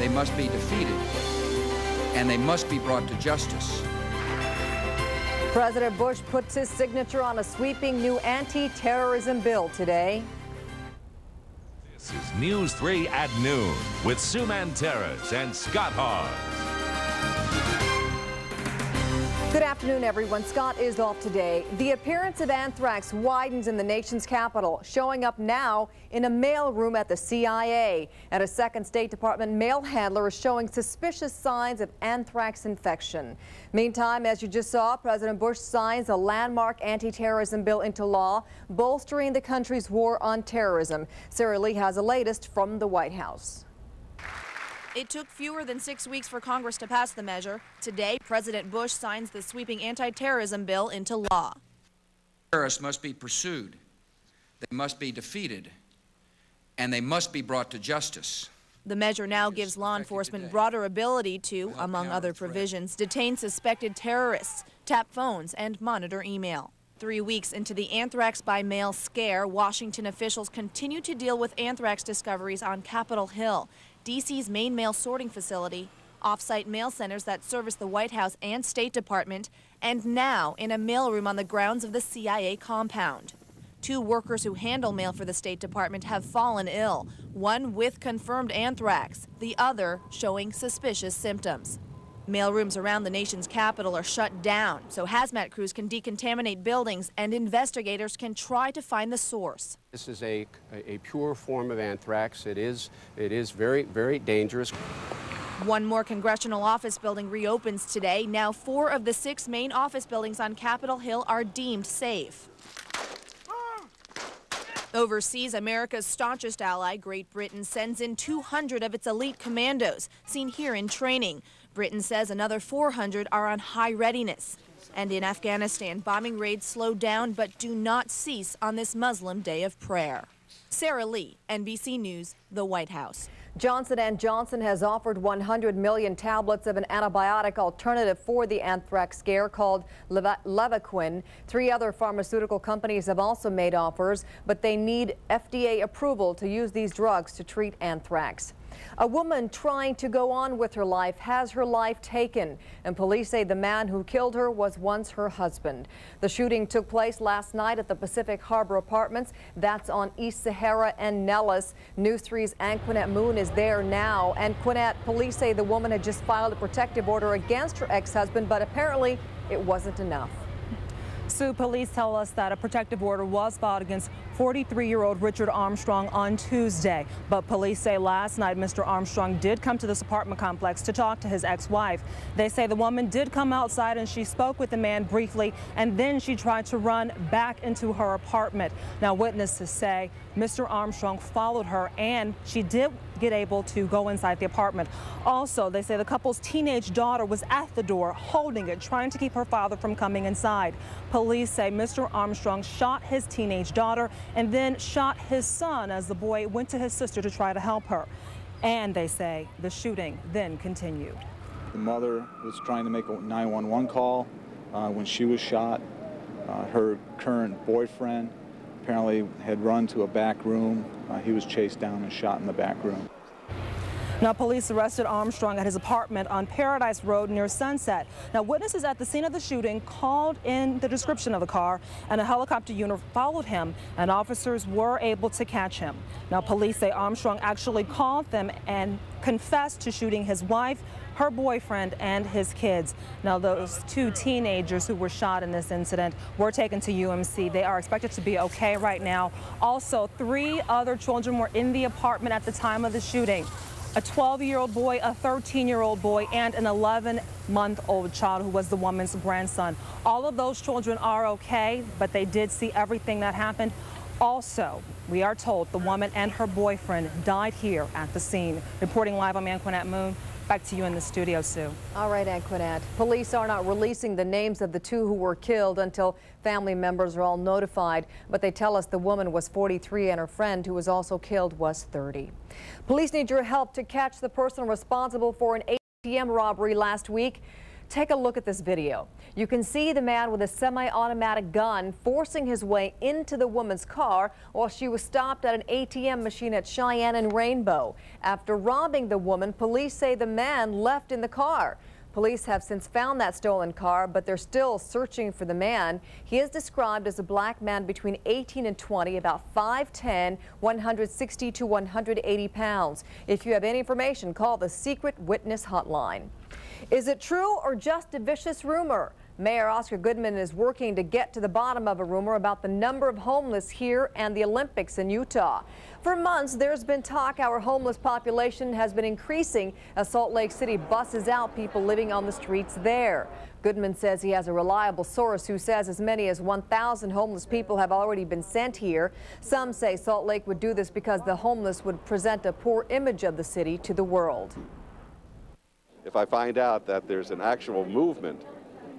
they must be defeated, and they must be brought to justice. President Bush puts his signature on a sweeping new anti-terrorism bill today. This is News 3 at noon with Sue Manteris and Scott Haws. Good afternoon, everyone. Scott is off today. The appearance of anthrax widens in the nation's capital, showing up now in a mailroom at the CIA. And a second State Department mail handler is showing suspicious signs of anthrax infection. Meantime, as you just saw, President Bush signs a landmark anti-terrorism bill into law, bolstering the country's war on terrorism. Sarah Lee has the latest from the White House. It took fewer than 6 weeks for Congress to pass the measure. Today, President Bush signs the sweeping anti-terrorism bill into law. Terrorists must be pursued, they must be defeated, and they must be brought to justice. The measure now gives law enforcement broader ability to, among other provisions, detain suspected terrorists, tap phones, and monitor email. 3 weeks into the anthrax by mail scare, Washington officials continue to deal with anthrax discoveries on Capitol Hill, D.C.'s main mail sorting facility, off-site mail centers that service the White House and State Department, and now in a mailroom on the grounds of the CIA compound. 2 workers who handle mail for the State Department have fallen ill, one with confirmed anthrax, the other showing suspicious symptoms. Mailrooms around the nation's capital are shut down, so hazmat crews can decontaminate buildings and investigators can try to find the source. This is a pure form of anthrax. It is very, very dangerous. One more congressional office building reopens today. Now 4 of the 6 main office buildings on Capitol Hill are deemed safe. Overseas, America's staunchest ally, Great Britain, sends in 200 of its elite commandos, seen here in training. Britain says another 400 are on high readiness. And in Afghanistan, bombing raids slow down but do not cease on this Muslim day of prayer. Sarah Lee, NBC News, the White House. Johnson & Johnson has offered 100 million tablets of an antibiotic alternative for the anthrax scare called Levaquin. 3 other pharmaceutical companies have also made offers, but they need FDA approval to use these drugs to treat anthrax. A woman trying to go on with her life has her life taken, and police say the man who killed her was once her husband. The shooting took place last night at the Pacific Harbor Apartments. That's on East Sahara and Nellis. News 3's Anqunette Moon is there now. Anqunette, police say the woman had just filed a protective order against her ex-husband, but apparently it wasn't enough. Sue, police tell us that a protective order was filed against 43-year-old Richard Armstrong on Tuesday. But police say last night Mr. Armstrong did come to this apartment complex to talk to his ex-wife. They say the woman did come outside and she spoke with the man briefly, and then she tried to run back into her apartment. Now, witnesses say Mr. Armstrong followed her and she did get able to go inside the apartment. Also, they say the couple's teenage daughter was at the door holding it, trying to keep her father from coming inside. Police say Mr. Armstrong shot his teenage daughter and then shot his son as the boy went to his sister to try to help her. And they say the shooting then continued. The mother was trying to make a 911 call when she was shot. Her current boyfriend apparently had run to a back room. He was chased down and shot in the back room. Now, police arrested Armstrong at his apartment on Paradise Road near Sunset. Now, witnesses at the scene of the shooting called in the description of the car, and a helicopter unit followed him, and officers were able to catch him. Now, police say Armstrong actually called them and confessed to shooting his wife, her boyfriend, and his kids. Now, those 2 teenagers who were shot in this incident were taken to UMC. They are expected to be okay right now. Also, 3 other children were in the apartment at the time of the shooting. A 12-year-old boy, a 13-year-old boy, and an 11-month-old child who was the woman's grandson. All of those children are okay, but they did see everything that happened. Also, we are told the woman and her boyfriend died here at the scene. Reporting live, I'm Anqunette Moon. Back to you in the studio, Sue. All right, Anqunette. Police are not releasing the names of the 2 who were killed until family members are all notified, but they tell us the woman was 43 and her friend who was also killed was 30. Police need your help to catch the person responsible for an ATM robbery last week. Take a look at this video. You can see the man with a semi-automatic gun forcing his way into the woman's car while she was stopped at an ATM machine at Cheyenne and Rainbow. After robbing the woman, police say the man left in the car. Police have since found that stolen car, but they're still searching for the man. He is described as a black man between 18 and 20, about 5'10", 160 to 180 pounds. If you have any information, call the Secret Witness Hotline. Is it true or just a vicious rumor? Mayor Oscar Goodman is working to get to the bottom of a rumor about the number of homeless here and the Olympics in Utah. For months, there's been talk our homeless population has been increasing as Salt Lake City buses out people living on the streets there. Goodman says he has a reliable source who says as many as 1,000 homeless people have already been sent here. Some say Salt Lake would do this because the homeless would present a poor image of the city to the world. If I find out that there's an actual movement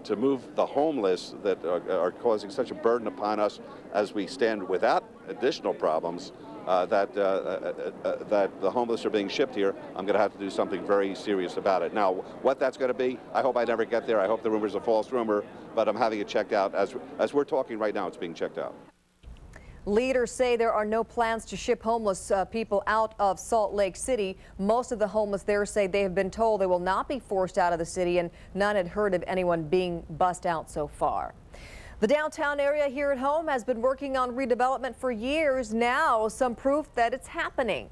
to move the homeless that are causing such a burden upon us as we stand without additional problems, that the homeless are being shipped here, I'm going to have to do something very serious about it. Now, what that's going to be, I hope I never get there. I hope the rumor's a false rumor, but I'm having it checked out. As we're talking right now, it's being checked out. Leaders say there are no plans to ship homeless people out of Salt Lake City. Most of the homeless there say they have been told they will not be forced out of the city, and none had heard of anyone being bussed out so far. The downtown area here at home has been working on redevelopment for years now, some proof that it's happening.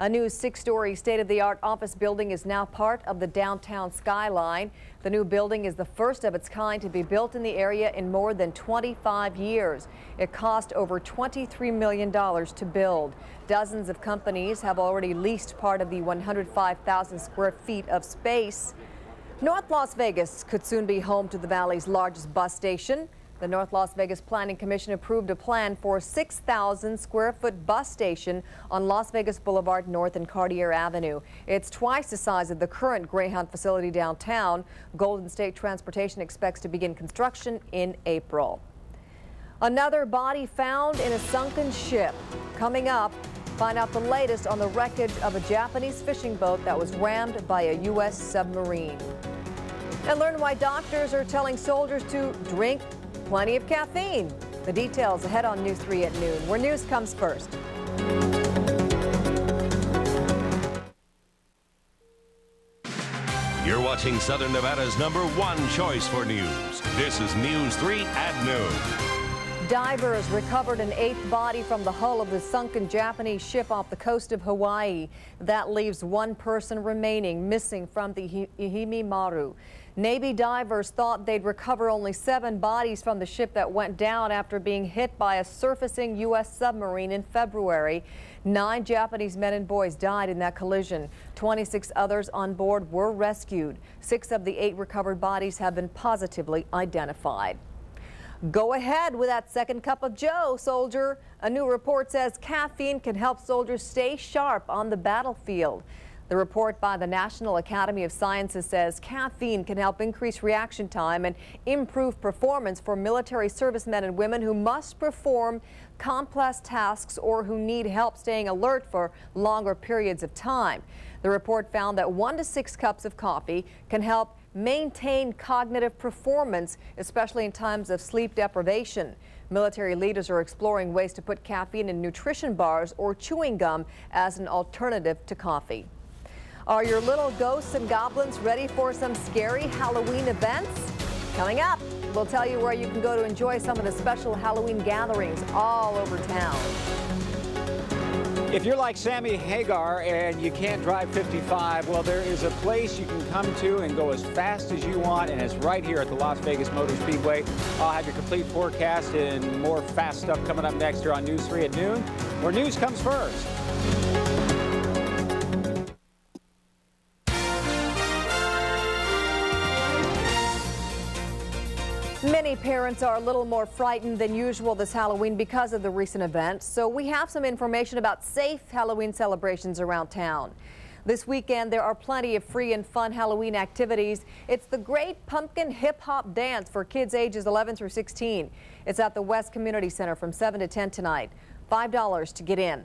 A new 6-story state-of-the-art office building is now part of the downtown skyline. The new building is the first of its kind to be built in the area in more than 25 years. It cost over $23 million to build. Dozens of companies have already leased part of the 105,000 square feet of space. North Las Vegas could soon be home to the Valley's largest bus station. The North Las Vegas Planning Commission approved a plan for a 6,000 square foot bus station on Las Vegas Boulevard North and Cartier Avenue. It's twice the size of the current Greyhound facility downtown. Golden State Transportation expects to begin construction in April. Another body found in a sunken ship. Coming up, find out the latest on the wreckage of a Japanese fishing boat that was rammed by a U.S. submarine. And learn why doctors are telling soldiers to drink plenty of caffeine. The details ahead on News 3 at noon, where news comes first. You're watching Southern Nevada's #1 choice for news. This is News 3 at noon. Divers recovered an 8th body from the hull of the sunken Japanese ship off the coast of Hawaii. That leaves 1 person remaining missing from the Ihimi Maru. Navy divers thought they'd recover only 7 bodies from the ship that went down after being hit by a surfacing U.S. submarine in February. 9 Japanese men and boys died in that collision. 26 others on board were rescued. 6 of the 8 recovered bodies have been positively identified. Go ahead with that second cup of joe, soldier. A new report says caffeine can help soldiers stay sharp on the battlefield. The report by the National Academy of Sciences says caffeine can help increase reaction time and improve performance for military servicemen and women who must perform complex tasks or who need help staying alert for longer periods of time. The report found that 1 to 6 cups of coffee can help maintain cognitive performance, especially in times of sleep deprivation. Military leaders are exploring ways to put caffeine in nutrition bars or chewing gum as an alternative to coffee. Are your little ghosts and goblins ready for some scary Halloween events? Coming up, we'll tell you where you can go to enjoy some of the special Halloween gatherings all over town. If you're like Sammy Hagar and you can't drive 55, well, there is a place you can come to and go as fast as you want, and it's right here at the Las Vegas Motor Speedway. I'll have your complete forecast and more fast stuff coming up next here on News 3 at noon, where news comes first. Many parents are a little more frightened than usual this Halloween because of the recent events, so we have some information about safe Halloween celebrations around town. This weekend, there are plenty of free and fun Halloween activities. It's the Great Pumpkin Hip Hop Dance for kids ages 11 through 16. It's at the West Community Center from 7 to 10 tonight. $5 to get in.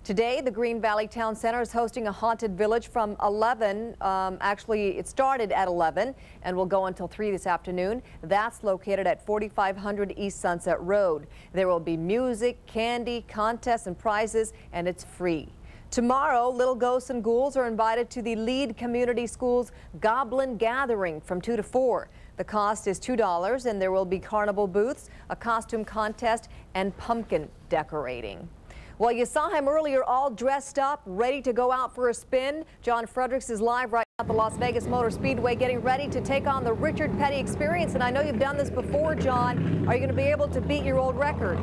Today, the Green Valley Town Center is hosting a haunted village from 11. Actually, it started at 11 and will go until 3 this afternoon. That's located at 4500 East Sunset Road. There will be music, candy, contests, and prizes, and it's free. Tomorrow, little ghosts and ghouls are invited to the Lead Community Schools Goblin Gathering from 2 to 4. The cost is $2, and there will be carnival booths, a costume contest, and pumpkin decorating. Well, you saw him earlier all dressed up, ready to go out for a spin. John Fredericks is live right now at the Las Vegas Motor Speedway, getting ready to take on the Richard Petty Experience. And I know you've done this before, John. Are you going to be able to beat your old record?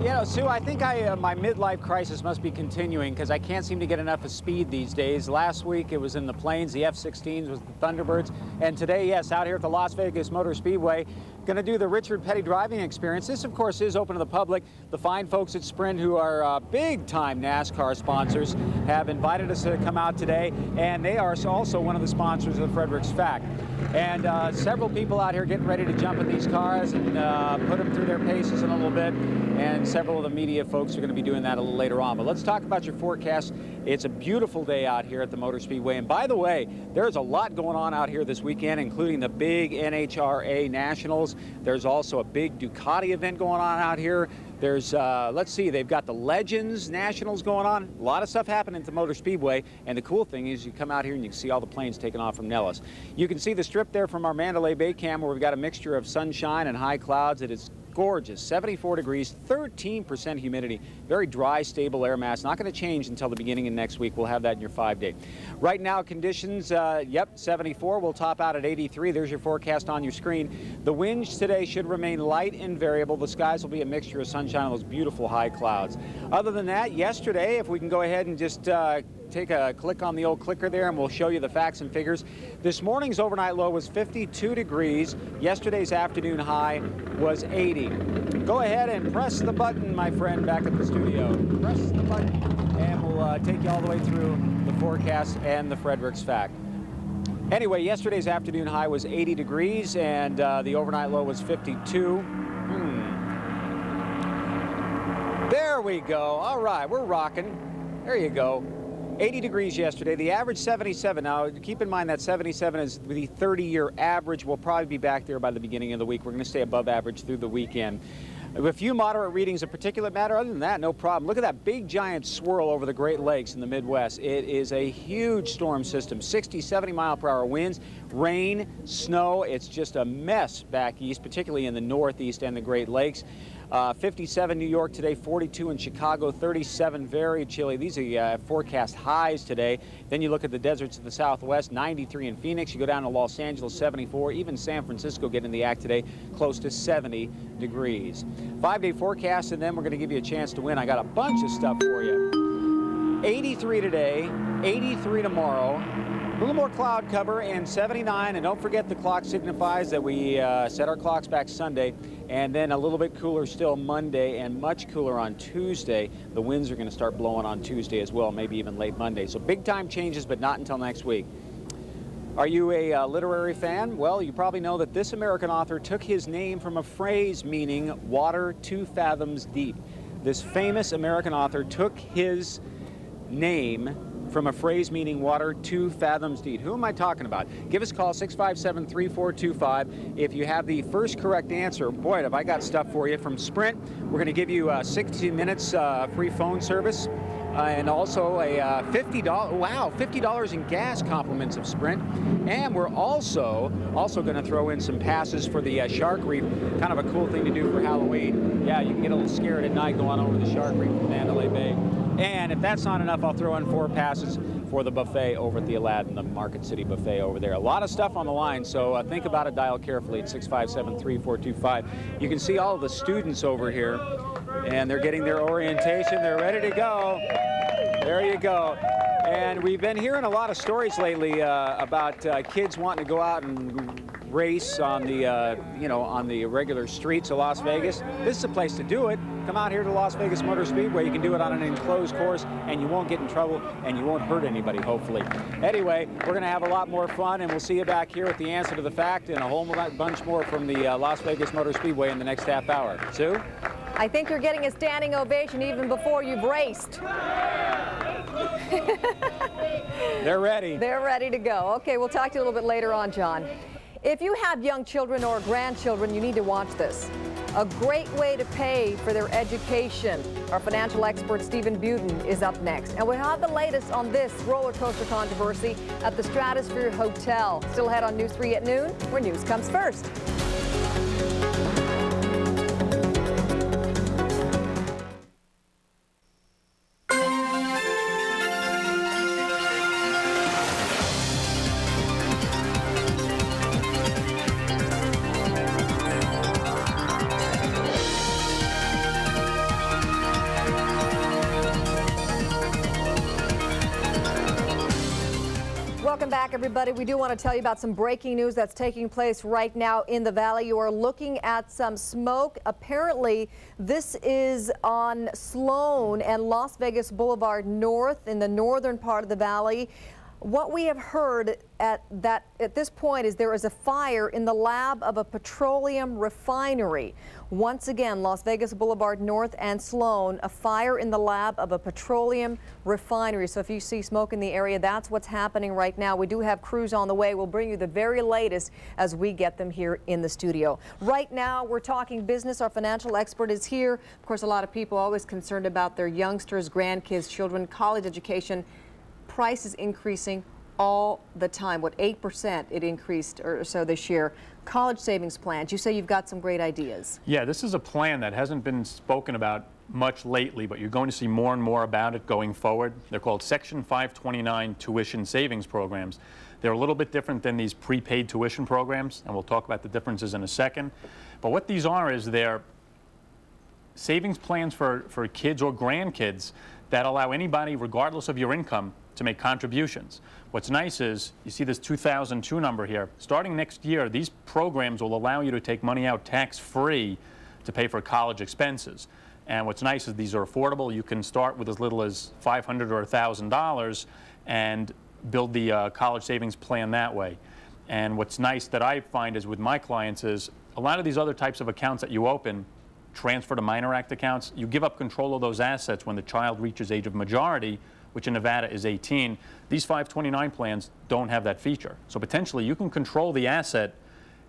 Yeah, Sue, I think my midlife crisis must be continuing because I can't seem to get enough of speed these days. Last week it was in the planes, the F-16s was the Thunderbirds, and today, yes, out here at the Las Vegas Motor Speedway, going to do the Richard Petty driving experience. This, of course, is open to the public. The fine folks at Sprint, who are big-time NASCAR sponsors, have invited us to come out today, and they are also one of the sponsors of the Fredericks Fact. And several people out here getting ready to jump in these cars and put them through their paces in a little bit, and several of the media folks are going to be doing that a little later on. But let's talk about your forecast. It's a beautiful day out here at the Motor Speedway, and by the way, there's a lot going on out here this weekend, including the big NHRA Nationals. There's also a big Ducati event going on out here. There's, let's see, they've got the Legends Nationals going on. A lot of stuff happening at the Motor Speedway. And the cool thing is you come out here and you can see all the planes taking off from Nellis. You can see the strip there from our Mandalay Bay cam where we've got a mixture of sunshine and high clouds. It is gorgeous, 74 degrees, 13% humidity, very dry, stable air mass. Not going to change until the beginning of next week. We'll have that in your 5-day. Right now, conditions, yep, 74. We'll top out at 83. There's your forecast on your screen. The winds today should remain light and variable. The skies will be a mixture of sunshine and those beautiful high clouds. Other than that, yesterday, if we can go ahead and just take a click on the old clicker there and we'll show you the facts and figures. This morning's overnight low was 52 degrees. Yesterday's afternoon high was 80. Go ahead and press the button, my friend, back at the studio. Press the button and we'll take you all the way through the forecast and the Fredericks Fact. Anyway, yesterday's afternoon high was 80 degrees and the overnight low was 52. There we go. All right, we're rocking. There you go. 80 degrees yesterday, the average 77. Now, keep in mind that 77 is the 30-year average. We'll probably be back there by the beginning of the week. We're going to stay above average through the weekend. A few moderate readings of particulate matter. Other than that, no problem. Look at that big giant swirl over the Great Lakes in the Midwest. It is a huge storm system. 60, 70 mile per hour winds, rain, snow. It's just a mess back east, particularly in the Northeast and the Great Lakes. 57 New York today, 42 in Chicago, 37 very chilly. These are forecast highs today. Then you look at the deserts of the Southwest, 93 in Phoenix. You go down to Los Angeles, 74. Even San Francisco getting the act today, close to 70 degrees. 5-day forecast, and then we're going to give you a chance to win. I got a bunch of stuff for you. 83 today, 83 tomorrow. A little more cloud cover and 79, and don't forget the clock signifies that we set our clocks back Sunday, and then a little bit cooler still Monday and much cooler on Tuesday. The winds are going to start blowing on Tuesday as well, maybe even late Monday. So big time changes, but not until next week. Are you a literary fan? Well, you probably know that this American author took his name from a phrase meaning water 2 fathoms deep. This famous American author took his name from a phrase meaning water 2 fathoms deep. Who am I talking about? Give us a call, 657-3425. If you have the first correct answer, boy, have I got stuff for you from Sprint. We're going to give you 60 minutes free phone service and also a $50 in gas compliments of Sprint. And we're also going to throw in some passes for the Shark Reef, kind of a cool thing to do for Halloween. Yeah, you can get a little scared at night going over the Shark Reef in Mandalay Bay. And if that's not enough, I'll throw in 4 passes for the buffet over at the Aladdin, the Market City buffet over there. A lot of stuff on the line, so think about it, dial carefully at 657-3425. You can see all of the students over here, and they're getting their orientation. They're ready to go. There you go. And we've been hearing a lot of stories lately about kids wanting to go out and race on the, on the regular streets of Las Vegas. This is a place to do it. Come out here to Las Vegas Motor Speedway. You can do it on an enclosed course, and you won't get in trouble, and you won't hurt anybody, hopefully. Anyway, we're going to have a lot more fun, and we'll see you back here at the answer to the fact and a whole bunch more from the Las Vegas Motor Speedway in the next half hour. Sue? I think you're getting a standing ovation even before you've raced. They're ready. They're ready to go. Okay, we'll talk to you a little bit later on, John. If you have young children or grandchildren, you need to watch this. A great way to pay for their education. Our financial expert, Steve Budin, is up next. And we'll have the latest on this roller coaster controversy at the Stratosphere Hotel. Still ahead on News 3 at noon, where news comes first. Welcome back, everybody. We do want to tell you about some breaking news that's taking place right now in the valley. You are looking at some smoke. Apparently, this is on Sloan and Las Vegas Boulevard North in the northern part of the valley. What we have heard at this point is there is a fire in the lab of a petroleum refinery. Once again, Las Vegas Boulevard North and Sloan, a fire in the lab of a petroleum refinery. So if you see smoke in the area, that's what's happening right now. We do have crews on the way. We'll bring you the very latest as we get them here in the studio. Right now, we're talking business. Our financial expert is here. Of course, a lot of people are always concerned about their youngsters, grandkids, children, college education. Price is increasing all the time. What, 8% it increased or so this year. College savings plans, you say you've got some great ideas. Yeah, this is a plan that hasn't been spoken about much lately, but you're going to see more and more about it going forward. They're called Section 529 tuition savings programs. They're a little bit different than these prepaid tuition programs, and we'll talk about the differences in a second. But what these are is they're savings plans for kids or grandkids that allow anybody, regardless of your income, to make contributions. What's nice is, you see this 2002 number here. Starting next year, these programs will allow you to take money out tax-free to pay for college expenses. And what's nice is these are affordable. You can start with as little as $500 or $1,000 and build the college savings plan that way. And what's nice that I find is with my clients is a lot of these other types of accounts that you open, transfer to minor act accounts, you give up control of those assets when the child reaches age of majority, which in Nevada is 18. These 529 plans don't have that feature. So potentially you can control the asset,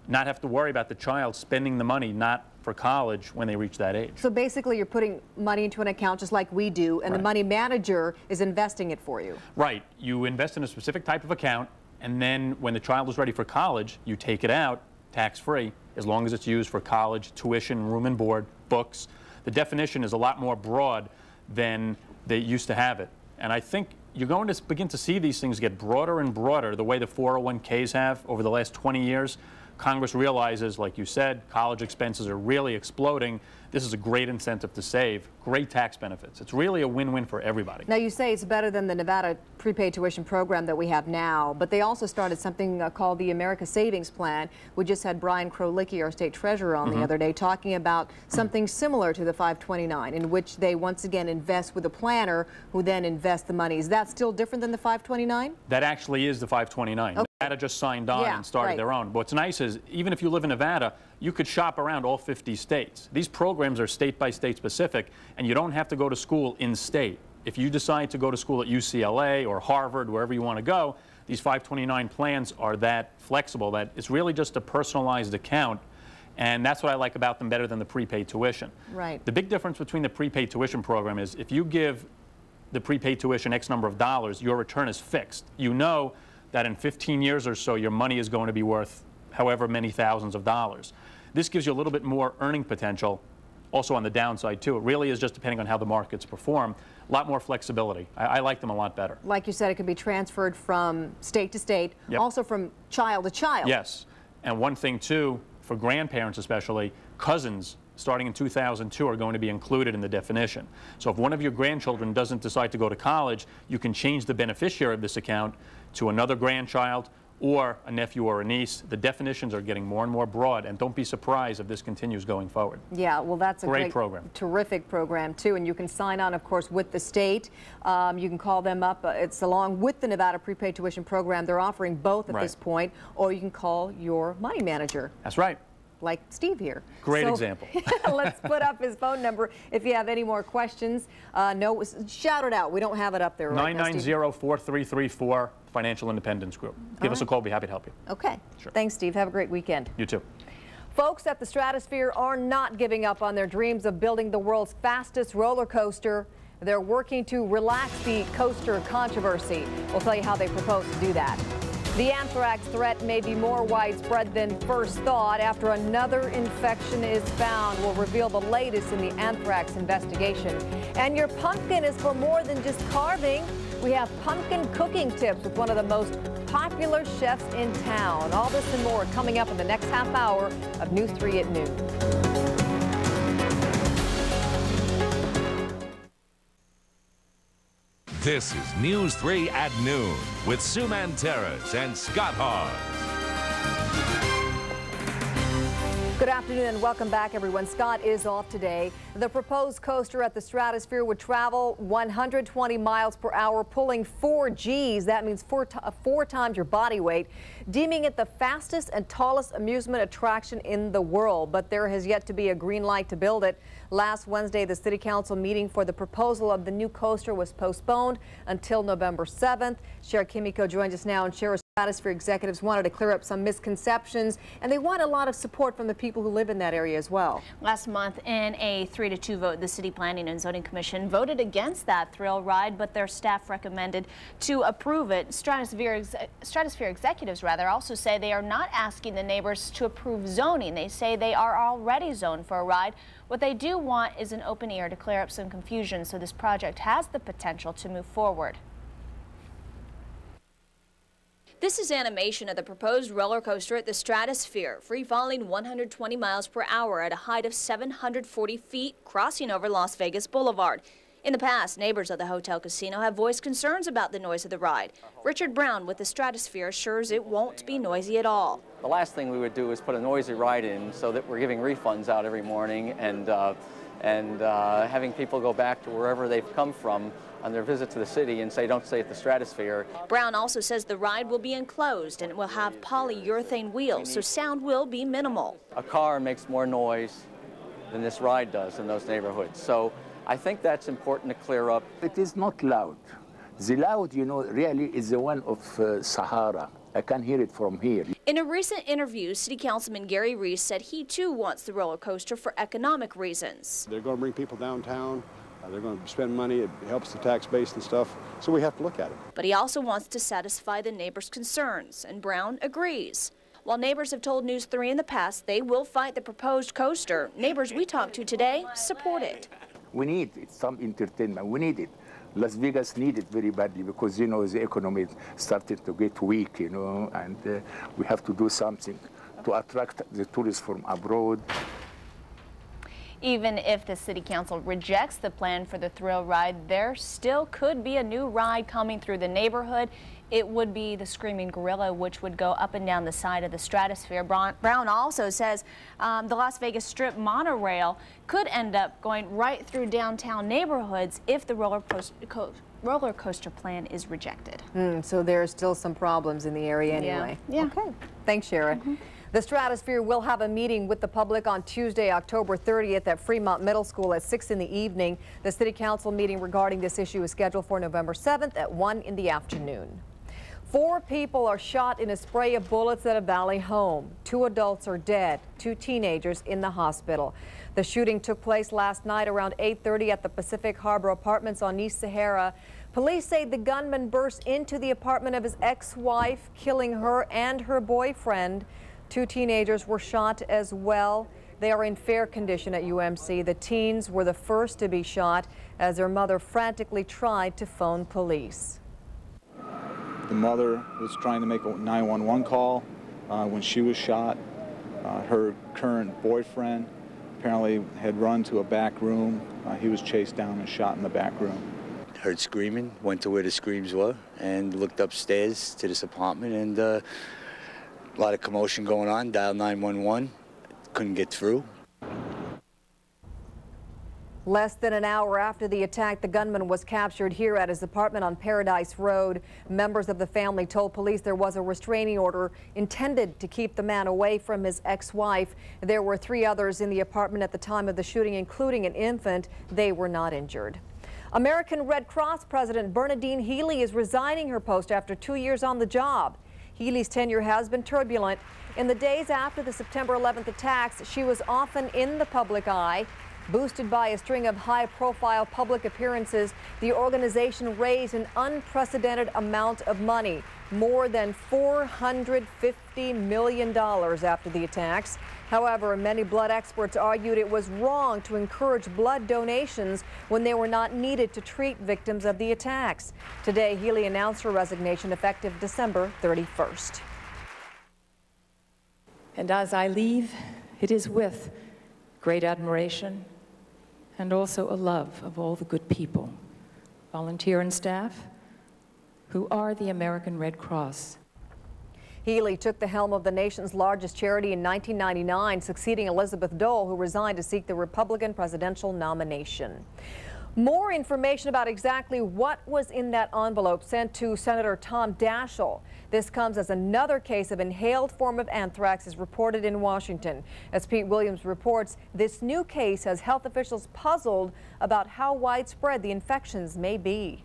not have to worry about the child spending the money not for college when they reach that age. So basically you're putting money into an account just like we do, and the money manager is investing it for you. Right. You invest in a specific type of account, and then when the child is ready for college, you take it out tax-free, as long as it's used for college, tuition, room and board, books. The definition is a lot more broad than they used to have it. And I think you're going to begin to see these things get broader and broader the way the 401ks have over the last 20 years. Congress realizes, like you said, college expenses are really exploding. This is a great incentive to save, great tax benefits. It's really a win-win for everybody. Now, you say it's better than the Nevada prepaid tuition program that we have now, but they also started something called the America Savings Plan. We just had Brian Krolicki, our state treasurer, on the other day talking about something similar to the 529, in which they once again invest with a planner who then invests the money. Is that still different than the 529? That actually is the 529. Okay. Nevada just signed on and started their own. But what's nice is, even if you live in Nevada, you could shop around all 50 states. These programs are state-by-state specific, and you don't have to go to school in-state. If you decide to go to school at UCLA or Harvard, wherever you want to go, these 529 plans are that flexible that it's really just a personalized account, and that's what I like about them better than the prepaid tuition. Right. The big difference between the prepaid tuition program is if you give the prepaid tuition X number of dollars, your return is fixed. You know that in 15 years or so, your money is going to be worth however many thousands of dollars. This gives you a little bit more earning potential, also on the downside too. It really is just depending on how the markets perform. A lot more flexibility. I like them a lot better. Like you said, it can be transferred from state to state, also from child to child. Yes, and one thing too, for grandparents especially, cousins starting in 2002 are going to be included in the definition. So if one of your grandchildren doesn't decide to go to college, you can change the beneficiary of this account to another grandchild or a nephew or a niece. The definitions are getting more and more broad, and don't be surprised if this continues going forward. Yeah, well, that's a great program. Terrific program, too, and you can sign on, of course, with the state. You can call them up. It's along with the Nevada prepaid tuition program. They're offering both at this point, or you can call your money manager. That's right. like Steve here. Great example. Let's put up his phone number if you have any more questions. No, shout it out. We don't have it up there right now, Steve. 990-4334, Financial Independence Group. Give us a call. We'll be happy to help you. Okay. Sure. Thanks, Steve. Have a great weekend. You too. Folks at the Stratosphere are not giving up on their dreams of building the world's fastest roller coaster. They're working to relax the coaster controversy. We'll tell you how they propose to do that. The anthrax threat may be more widespread than first thought after another infection is found. We'll reveal the latest in the anthrax investigation. And your pumpkin is for more than just carving. We have pumpkin cooking tips with one of the most popular chefs in town. All this and more coming up in the next half hour of News 3 at noon. This is News 3 at noon with Sue Manteris and Scott Haws. Good afternoon and welcome back, everyone. Scott is off today. The proposed coaster at the Stratosphere would travel 120 miles per hour, pulling 4 Gs. That means four times your body weight, deeming it the fastest and tallest amusement attraction in the world. But there has yet to be a green light to build it. Last Wednesday, the City Council meeting for the proposal of the new coaster was postponed until November 7th. Chera Kimiko joins us now, and Chera, Stratosphere executives wanted to clear up some misconceptions, and they want a lot of support from the people who live in that area as well. Last month, in a 3-2 vote, the City Planning and Zoning Commission voted against that thrill ride, but their staff recommended to approve it. Stratosphere executives also say they are not asking the neighbors to approve zoning. They say they are already zoned for a ride. What they do want is an open ear to clear up some confusion so this project has the potential to move forward. This is animation of the proposed roller coaster at the Stratosphere, free-falling 120 miles per hour at a height of 740 feet, crossing over Las Vegas Boulevard. In the past, neighbors of the hotel casino have voiced concerns about the noise of the ride. Richard Brown with the Stratosphere assures it won't be noisy at all. The last thing we would do is put a noisy ride in so that we're giving refunds out every morning and having people go back to wherever they've come from on their visit to the city and say, don't stay at the Stratosphere. Brown also says the ride will be enclosed and it will have polyurethane wheels, so sound will be minimal. A car makes more noise than this ride does in those neighborhoods. So I think that's important to clear up. It is not loud. The loud, you know, really is the one of Sahara. I can hear it from here. In a recent interview, City Councilman Gary Reese said he too wants the roller coaster for economic reasons. They're going to bring people downtown. They're going to spend money. It helps the tax base and stuff. So we have to look at it. But he also wants to satisfy the neighbors' concerns, and Brown agrees. While neighbors have told News 3 in the past they will fight the proposed coaster, neighbors we talked to today support it. We need some entertainment. We need it. Las Vegas need it very badly because, you know, the economy started to get weak, you know, and we have to do something to attract the tourists from abroad. Even if the City Council rejects the plan for the thrill ride, there still could be a new ride coming through the neighborhood. It would be the Screaming Gorilla, which would go up and down the side of the Stratosphere. Brown also says the Las Vegas Strip monorail could end up going right through downtown neighborhoods if the roller coaster plan is rejected. So there are still some problems in the area anyway. Yeah. Okay. Thanks, Chera. The Stratosphere will have a meeting with the public on Tuesday, October 30th at Fremont Middle School at 6 in the evening. The City Council meeting regarding this issue is scheduled for November 7th at 1 in the afternoon. 4 people are shot in a spray of bullets at a Valley home. 2 adults are dead, 2 teenagers in the hospital. The shooting took place last night around 8:30 at the Pacific Harbor Apartments on East Sahara. Police say the gunman burst into the apartment of his ex-wife, killing her and her boyfriend. 2 teenagers were shot as well. They are in fair condition at UMC. The teens were the first to be shot as their mother frantically tried to phone police. The mother was trying to make a 911 call when she was shot. Her current boyfriend apparently had run to a back room. He was chased down and shot in the back room. Heard screaming, went to where the screams were, and looked upstairs to this apartment, and a lot of commotion going on. Dialed 911, couldn't get through. Less than an hour after the attack, the gunman was captured here at his apartment on Paradise Road. Members of the family told police there was a restraining order intended to keep the man away from his ex-wife. There were 3 others in the apartment at the time of the shooting, including an infant. They were not injured. American Red Cross President Bernadine Healy is resigning her post after 2 years on the job. Healy's tenure has been turbulent. In the days after the September 11th attacks, she was often in the public eye. Boosted by a string of high-profile public appearances, the organization raised an unprecedented amount of money, more than $450 million after the attacks. However, many blood experts argued it was wrong to encourage blood donations when they were not needed to treat victims of the attacks. Today, Healy announced her resignation effective December 31st. And as I leave, it is with great admiration and also a love of all the good people, volunteer and staff, who are the American Red Cross. Healy took the helm of the nation's largest charity in 1999, succeeding Elizabeth Dole, who resigned to seek the Republican presidential nomination. More information about exactly what was in that envelope sent to Senator Tom Daschle. This comes as another case of inhaled form of anthrax is reported in Washington. As Pete Williams reports, this new case has health officials puzzled about how widespread the infections may be.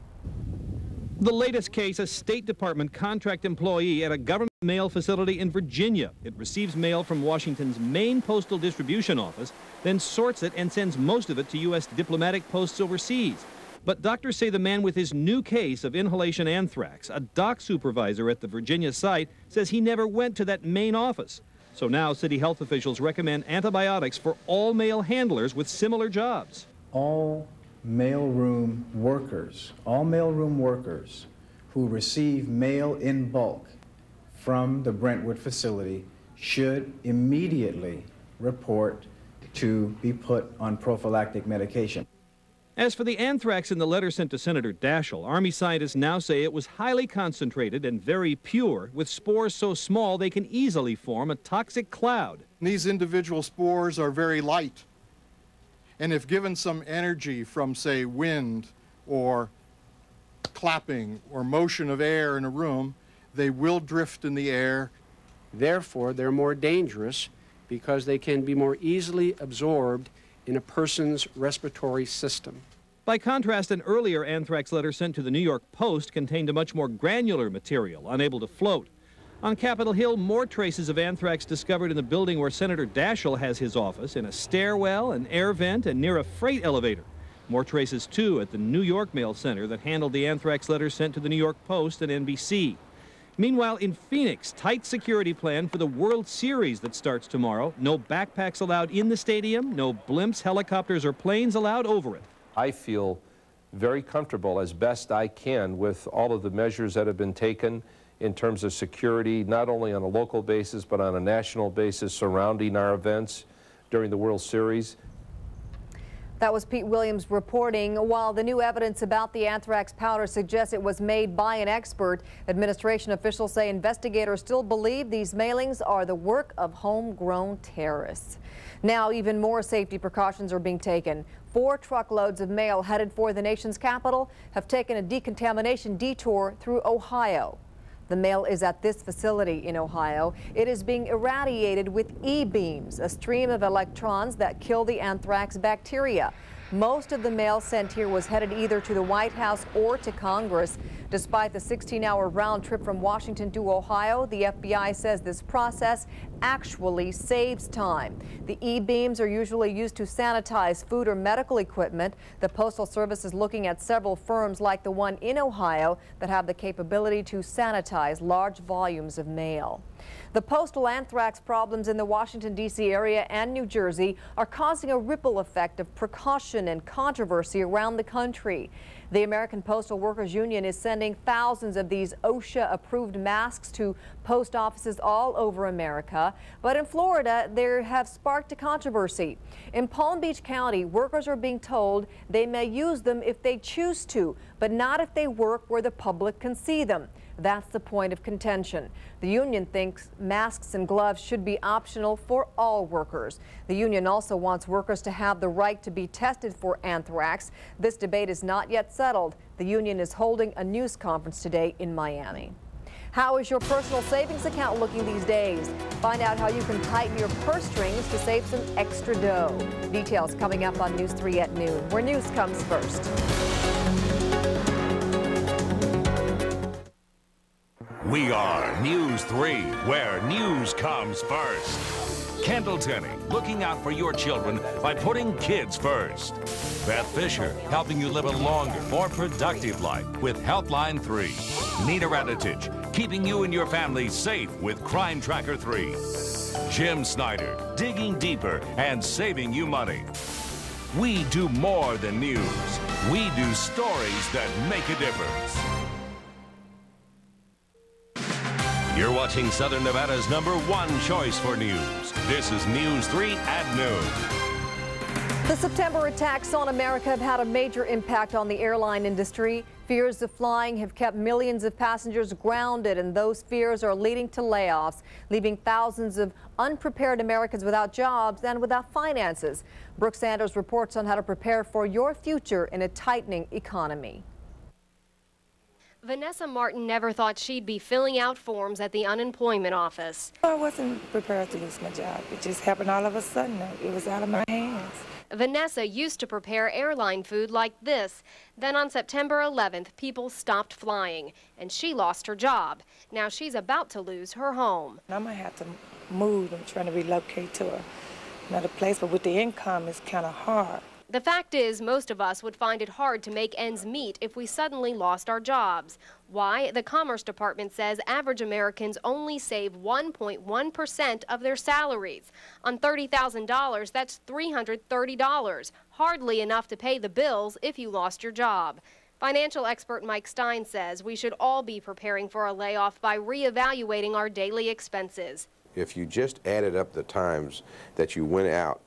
The latest case, a State Department contract employee at a government mail facility in Virginia. It receives mail from Washington's main postal distribution office, then sorts it and sends most of it to U.S. diplomatic posts overseas. But doctors say the man with his new case of inhalation anthrax, a dock supervisor at the Virginia site, says he never went to that main office. So now city health officials recommend antibiotics for all mail handlers with similar jobs. All mailroom workers who receive mail in bulk from the Brentwood facility should immediately report to be put on prophylactic medication. As for the anthrax in the letter sent to Senator Daschle, Army scientists now say it was highly concentrated and very pure, with spores so small they can easily form a toxic cloud. These individual spores are very light, and if given some energy from, say, wind or clapping or motion of air in a room, they will drift in the air. Therefore, they're more dangerous because they can be more easily absorbed in a person's respiratory system. By contrast, an earlier anthrax letter sent to the New York Post contained a much more granular material, unable to float. On Capitol Hill, more traces of anthrax discovered in the building where Senator Daschle has his office, in a stairwell, an air vent, and near a freight elevator. More traces, too, at the New York Mail Center that handled the anthrax letters sent to the New York Post and NBC. Meanwhile, in Phoenix, tight security plan for the World Series that starts tomorrow. No backpacks allowed in the stadium, no blimps, helicopters, or planes allowed over it. I feel very comfortable as best I can with all of the measures that have been taken in terms of security, not only on a local basis, but on a national basis surrounding our events during the World Series. That was Pete Williams reporting. While the new evidence about the anthrax powder suggests it was made by an expert, administration officials say investigators still believe these mailings are the work of homegrown terrorists. Now, even more safety precautions are being taken. 4 truckloads of mail headed for the nation's capital have taken a decontamination detour through Ohio. The mail is at this facility in Ohio. It is being irradiated with E-beams, a stream of electrons that kill the anthrax bacteria. Most of the mail sent here was headed either to the White House or to Congress. Despite the 16-hour round trip from Washington to Ohio, the FBI says this process actually saves time. The E-beams are usually used to sanitize food or medical equipment. The Postal Service is looking at several firms like the one in Ohio that have the capability to sanitize large volumes of mail. The postal anthrax problems in the Washington, D.C. area and New Jersey are causing a ripple effect of precaution and controversy around the country. The American Postal Workers Union is sending thousands of these OSHA-approved masks to post offices all over America. But in Florida, they have sparked a controversy. In Palm Beach County, workers are being told they may use them if they choose to, but not if they work where the public can see them. That's the point of contention. The union thinks masks and gloves should be optional for all workers. The union also wants workers to have the right to be tested for anthrax. This debate is not yet settled. The union is holding a news conference today in Miami. How is your personal savings account looking these days? Find out how you can tighten your purse strings to save some extra dough. Details coming up on News 3 at noon, where news comes first. We are News 3, where news comes first. Kendall Tenney, looking out for your children by putting kids first. Beth Fisher, helping you live a longer, more productive life with Healthline 3. Nina Raditich, keeping you and your family safe with Crime Tracker 3. Jim Snyder, digging deeper and saving you money. We do more than news. We do stories that make a difference. You're watching Southern Nevada's #1 choice for news. This is News 3 at noon. The September attacks on America have had a major impact on the airline industry. Fears of flying have kept millions of passengers grounded, and those fears are leading to layoffs, leaving thousands of unprepared Americans without jobs and without finances. Brooke Sanders reports on how to prepare for your future in a tightening economy. Vanessa Martin never thought she'd be filling out forms at the unemployment office. I wasn't prepared to lose my job. It just happened all of a sudden. It was out of my hands. Vanessa used to prepare airline food like this. Then on September 11th, people stopped flying, and she lost her job. Now she's about to lose her home. I might have to move. I'm trying to relocate to another place, but with the income, it's kind of hard. The fact is, most of us would find it hard to make ends meet if we suddenly lost our jobs. Why? The Commerce Department says average Americans only save 1.1% of their salaries. On $30,000, that's $330, hardly enough to pay the bills if you lost your job. Financial expert Mike Stein says we should all be preparing for a layoff by reevaluating our daily expenses. If you just added up the times that you went out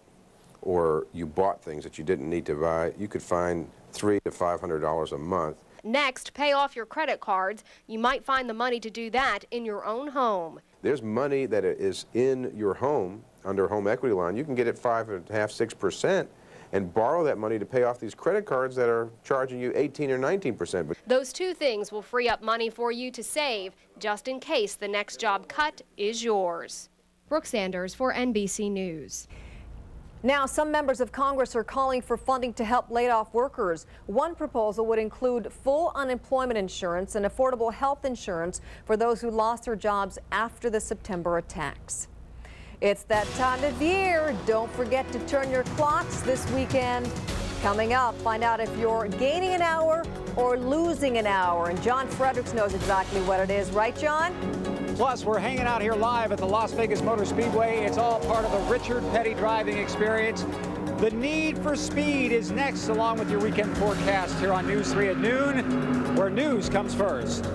or you bought things that you didn't need to buy, you could find $300 to $500 a month. Next, pay off your credit cards. You might find the money to do that in your own home. There's money that is in your home under a home equity line. You can get it 5.5%, 6%, and borrow that money to pay off these credit cards that are charging you 18 or 19%. Those two things will free up money for you to save, just in case the next job cut is yours. Brooke Sanders for NBC News. Now, some members of Congress are calling for funding to help laid-off workers. One proposal would include full unemployment insurance and affordable health insurance for those who lost their jobs after the September attacks. It's that time of year. Don't forget to turn your clocks this weekend. Coming up, find out if you're gaining an hour or losing an hour. And John Fredericks knows exactly what it is. Right, John? Plus, we're hanging out here live at the Las Vegas Motor Speedway. It's all part of the Richard Petty driving experience. The Need for Speed is next, along with your weekend forecast here on News 3 at noon, where news comes first.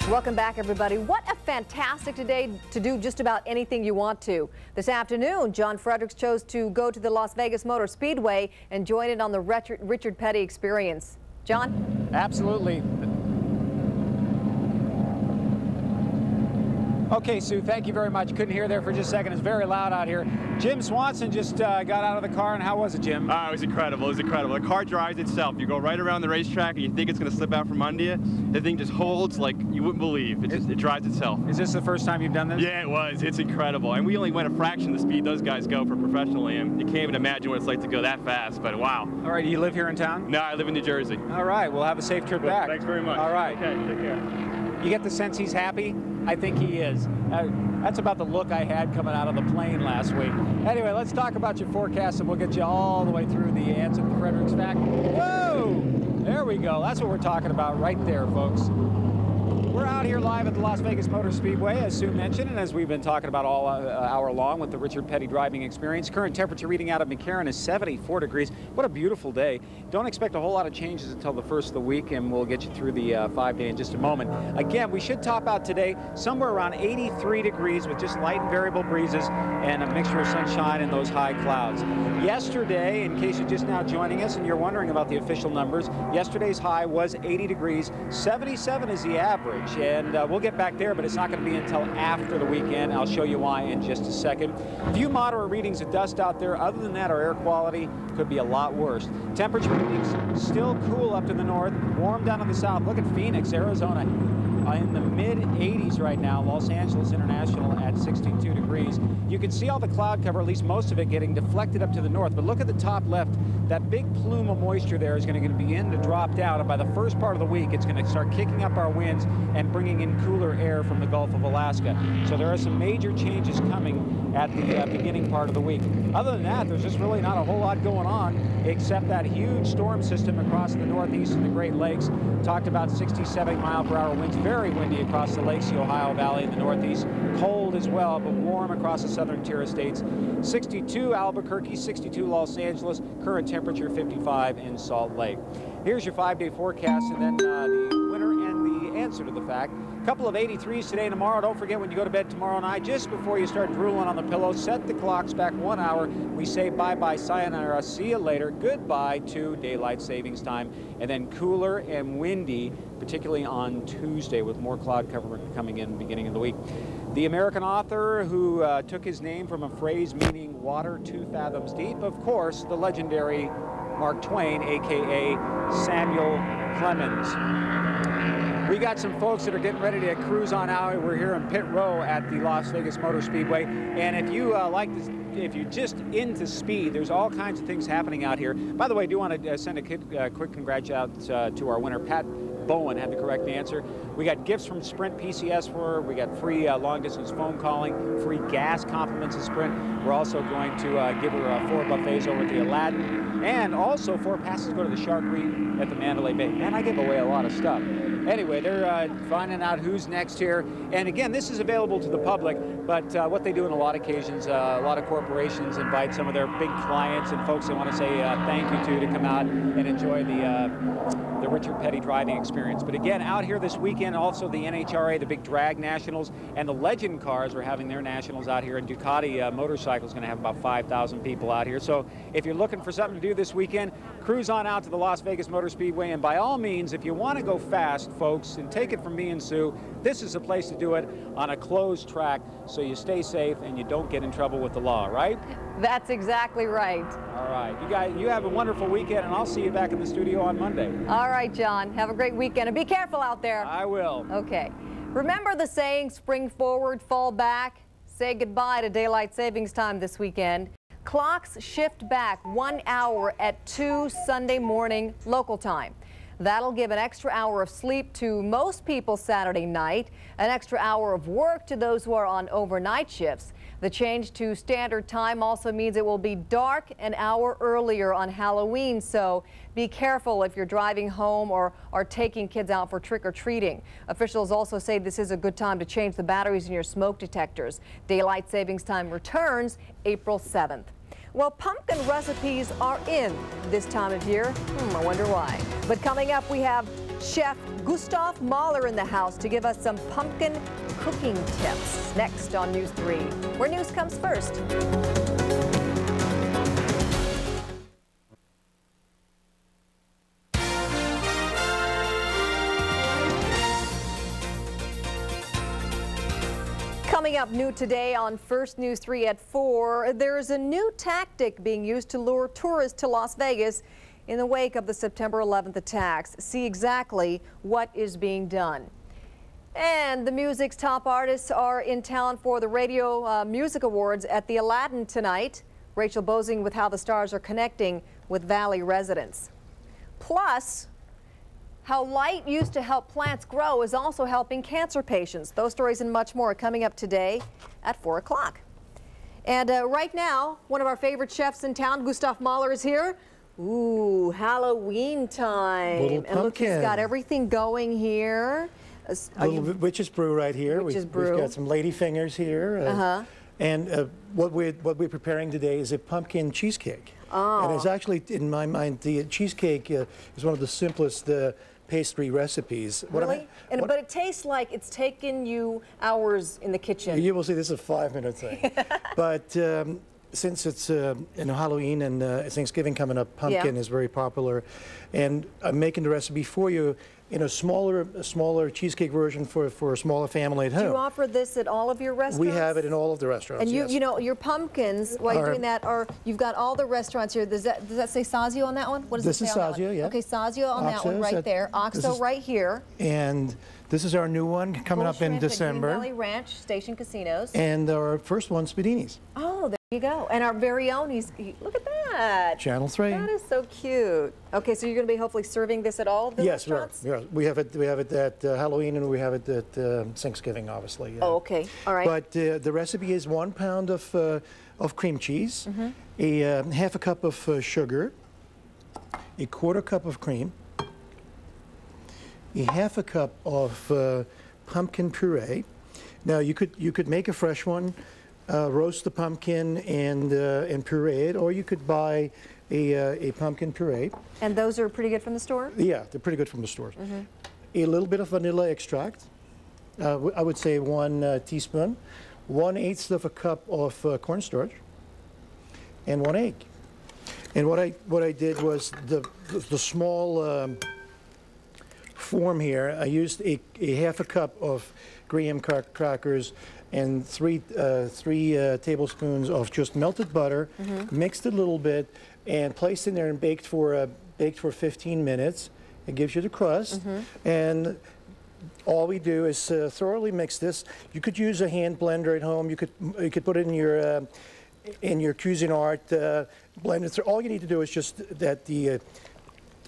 Welcome back, everybody. What a fantastic day to do just about anything you want to. This afternoon, John Fredericks chose to go to the Las Vegas Motor Speedway and join in on the Richard Petty experience. John? Absolutely. Okay, Sue, thank you very much. Couldn't hear there for just a second. It's very loud out here. Jim Swanson just got out of the car, and how was it, Jim? It was incredible. It was incredible. The car drives itself. You go right around the racetrack, and you think it's going to slip out from under you. The thing just holds like you wouldn't believe. It drives itself. Is this the first time you've done this? Yeah, it was. It's incredible. And we only went a fraction of the speed those guys go for professionally, and you can't even imagine what it's like to go that fast, but wow. All right, do you live here in town? No, I live in New Jersey. All right, we'll have a safe trip back. Thanks very much. All right. Okay, take care. You get the sense he's happy? I think he is. That's about the look I had coming out of the plane last week. Anyway, let's talk about your forecast, and we'll get you all the way through the answer to the Fredericks fact. Whoa! There we go. That's what we're talking about right there, folks. We're out here live at the Las Vegas Motor Speedway, as Sue mentioned, and as we've been talking about all hour long with the Richard Petty driving experience. Current temperature reading out of McCarran is 74 degrees. What a beautiful day. Don't expect a whole lot of changes until the first of the week, and we'll get you through the 5-day in just a moment. Again, we should top out today somewhere around 83 degrees with just light and variable breezes and a mixture of sunshine and those high clouds. Yesterday, in case you're just now joining us and you're wondering about the official numbers, yesterday's high was 80 degrees. 77 is the average, and we'll get back there, but it's not going to be until after the weekend. I'll show you why in just a second. Few moderate readings of dust out there. Other than that, our air quality could be a lot worse. Temperature readings still cool up to the north, warm down to the south. Look at Phoenix, Arizona, in the mid-80s right now. Los Angeles International at 62 degrees. You can see all the cloud cover, at least most of it, getting deflected up to the north. But look at the top left. That big plume of moisture there is going to begin to drop down, and by the first part of the week, it's going to start kicking up our winds and bringing in cooler air from the Gulf of Alaska. So there are some major changes coming at the beginning part of the week. Other than that, there's just really not a whole lot going on, except that huge storm system across the northeast and the Great Lakes. Talked about 67 mile-per-hour winds, very windy across the lakes, the Ohio Valley in the northeast. Cold as well, but warm across the southern tier of states. 62 Albuquerque, 62 Los Angeles, current temperature 55 in Salt Lake. Here's your 5-day forecast, and then the winner and the answer to the fact. A couple of 83s today and tomorrow. Don't forget, when you go to bed tomorrow night, just before you start drooling on the pillow, set the clocks back 1 hour. We say bye-bye, sayonara, see you later, goodbye to daylight savings time, and then cooler and windy, particularly on Tuesday, with more cloud cover coming in the beginning of the week. The American author who took his name from a phrase meaning water 2 fathoms deep, of course, the legendary Mark Twain, a.k.a. Samuel Clemens. We got some folks that are getting ready to cruise on out. We're here in pit row at the Las Vegas Motor Speedway, and if you if you're just into speed, there's all kinds of things happening out here. By the way, I do want to send a quick congratulations to our winner, Pat Bowen had the correct answer. We got gifts from Sprint PCS for her. We got free long-distance phone calling, free gas compliments of Sprint. We're also going to give her 4 buffets over at the Aladdin, and also 4 passes to go to the Sharkery at the Mandalay Bay. Man, I give away a lot of stuff. Anyway, they're finding out who's next here. And again, this is available to the public, but what they do on a lot of occasions, a lot of corporations invite some of their big clients and folks they want to say thank you to come out and enjoy the Richard Petty driving experience. But again, out here this weekend, also the NHRA, the big drag nationals, and the Legend cars are having their nationals out here, and Ducati Motorcycle is going to have about 5,000 people out here. So if you're looking for something to do this weekend, cruise on out to the Las Vegas Motor Speedway, and by all means, if you want to go fast, folks, and take it from me and Sue, this is a place to do it on a closed track so you stay safe and you don't get in trouble with the law, right? That's exactly right. All right. You guys, you have a wonderful weekend, and I'll see you back in the studio on Monday. All right, John. Have a great weekend, and be careful out there. I will. Okay. Remember the saying, spring forward, fall back? Say goodbye to daylight savings time this weekend. Clocks shift back 1 hour at 2 Sunday morning local time. That'll give an extra hour of sleep to most people Saturday night, an extra hour of work to those who are on overnight shifts. The change to standard time also means it will be dark an hour earlier on Halloween, so be careful if you're driving home or are taking kids out for trick-or-treating. Officials also say this is a good time to change the batteries in your smoke detectors. Daylight savings time returns April 7th. Well, pumpkin recipes are in this time of year. I wonder why. But coming up, we have Chef Gustav Mauler in the house to give us some pumpkin cooking tips. Next on News 3, where news comes first. Coming up new today on First News 3 at 4, there is a new tactic being used to lure tourists to Las Vegas in the wake of the September 11th attacks. See exactly what is being done. And the music's top artists are in town for the Radio Music Awards at the Aladdin tonight. Rachel Bosing with how the stars are connecting with Valley residents. Plus, how light used to help plants grow is also helping cancer patients. Those stories and much more are coming up today at 4 o'clock. And right now, one of our favorite chefs in town, Gustav Mauler, is here. Ooh, Halloween time. Little and look, he's got everything going here. Little witch's brew right here. Witch's brew. We've got some lady fingers here. And what we're preparing today is a pumpkin cheesecake. Oh. And it's actually, in my mind, the cheesecake is one of the simplest pastry recipes. Really? But it tastes like it's taken you hours in the kitchen. You will see this is a 5-minute thing. But since it's Halloween and Thanksgiving coming up, pumpkin is very popular. And I'm making the recipe for you in a smaller cheesecake version for a smaller family at home. Do you offer this at all of your restaurants? We have it in all of the restaurants, And yes. you know, your pumpkins, while you're doing that, you've got all the restaurants here. Does that say Sazio on that one? What does this it say is on that Sazio, one? yeah. Okay, Sazio on that one right there. Oxo right here. And this is our new one coming up in December. Green Valley Ranch Station Casinos. And our first one, Spadini's. Oh, there you go. And our very own, look at that. Channel 3. That is so cute. Okay, so you're going to be hopefully serving this at all of the restaurants? Yes, we have it at Halloween and we have it at Thanksgiving, obviously. Oh, okay. All right. But the recipe is 1 pound of cream cheese, a half a cup of sugar, a 1/4 cup of cream, a half a cup of pumpkin puree. Now you could make a fresh one, roast the pumpkin and puree it, or you could buy a pumpkin puree. And those are pretty good from the store? Yeah, they're pretty good from the stores. A little bit of vanilla extract. I would say 1 teaspoon, 1/8 of a cup of cornstarch, and 1 egg. And what I did was the small form here. I used a half a cup of graham crackers and three tablespoons of just melted butter. Mixed it a little bit and placed in there and baked for 15 minutes. It gives you the crust. And all we do is thoroughly mix this. You could use a hand blender at home. You could put it in your Cuisinart, blend it through. All you need to do is just that the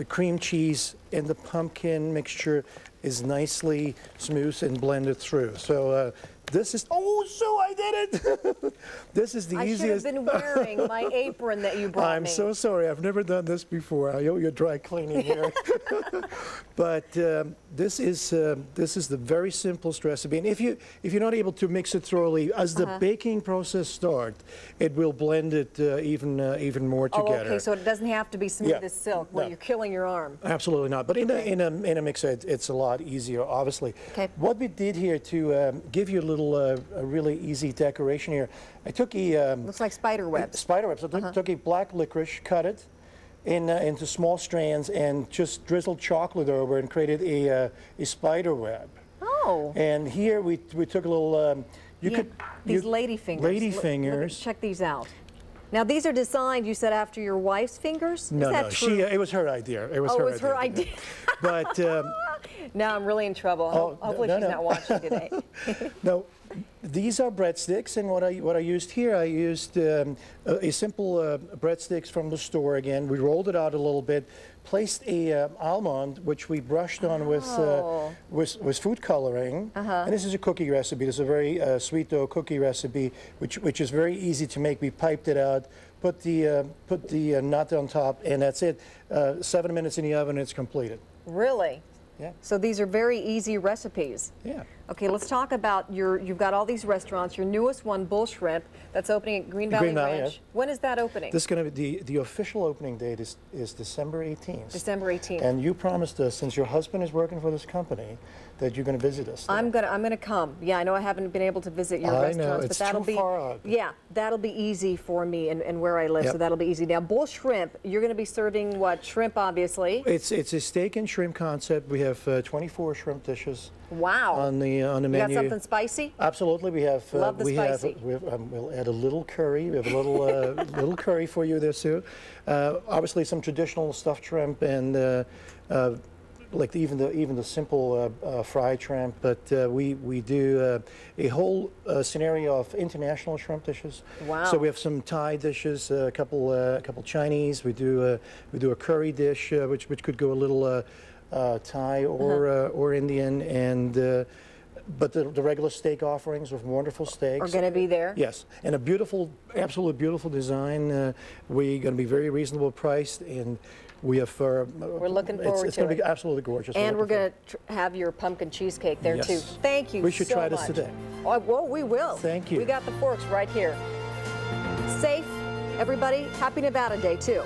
cream cheese and the pumpkin mixture is nicely smooth and blended through. So this is, so I did it! This is the easiest. I should have been wearing my apron that you brought me. I'm so sorry, I've never done this before. I owe you dry cleaning here. But this is the very simplest recipe. And if you're not able to mix it thoroughly, as the baking process starts, it will blend it even more together. Oh, okay, so it doesn't have to be smooth as silk where you're killing your arm. Absolutely not. But in a mixer, it's a lot easier, obviously. Okay. What we did here to give you a really easy decoration here, I took a looks like spider webs. Spider webs. I took a black licorice, cut it into small strands, and just drizzled chocolate over and created a spider web. Oh. And here we took a little. These lady fingers. Lady fingers. Check these out. Now these are designed, you said, after your wife's fingers? No, Is that true? it was her idea. It was her idea. But now I'm really in trouble. Hopefully she's not watching today. No, these are breadsticks, and what I used here, I used a simple breadsticks from the store. Again, we rolled it out a little bit, placed a almond which we brushed on with food coloring. And this is a cookie recipe. This is a very sweet dough cookie recipe, which is very easy to make. We piped it out, put the nut on top, and that's it. 7 minutes in the oven, it's completed. Really? Yeah. So these are very easy recipes. Yeah. Okay, let's talk about you've got all these restaurants. Your newest one, Bull Shrimp, that's opening at Green Valley Ranch. Yes. When is that opening? This is going to be the official opening date is December 18th. December 18th. And you promised us, since your husband is working for this company, that you're going to visit us there. I'm gonna come. Yeah, I know I haven't been able to visit your restaurants, know, but it's that'll too be far out. Yeah, that'll be easy for me and where I live, so that'll be easy. Now, Bull Shrimp, you're going to be serving what? Shrimp, obviously. It's a steak and shrimp concept. We have 24 shrimp dishes. Wow. On the menu. You got something spicy? Absolutely, we have. Love the spicy. We'll add a little curry. We have a little little curry for you there, Sue. Obviously, some traditional stuffed shrimp and. Like even the simple fried shrimp, but we do a whole scenario of international shrimp dishes. Wow! So we have some Thai dishes, a couple Chinese. We do a curry dish, which could go a little Thai or Indian, and but the regular steak offerings of wonderful steaks are going to be there. Yes, and a beautiful, absolutely beautiful design. We're going to be very reasonable priced, and We have. We're looking forward to it. It's going to be absolutely gorgeous. And we're going to have your pumpkin cheesecake there Yes. too. Thank you. We should so try this much. today. Oh, well, we will. Thank you. We got the forks right here. Safe, everybody. Happy Nevada Day too.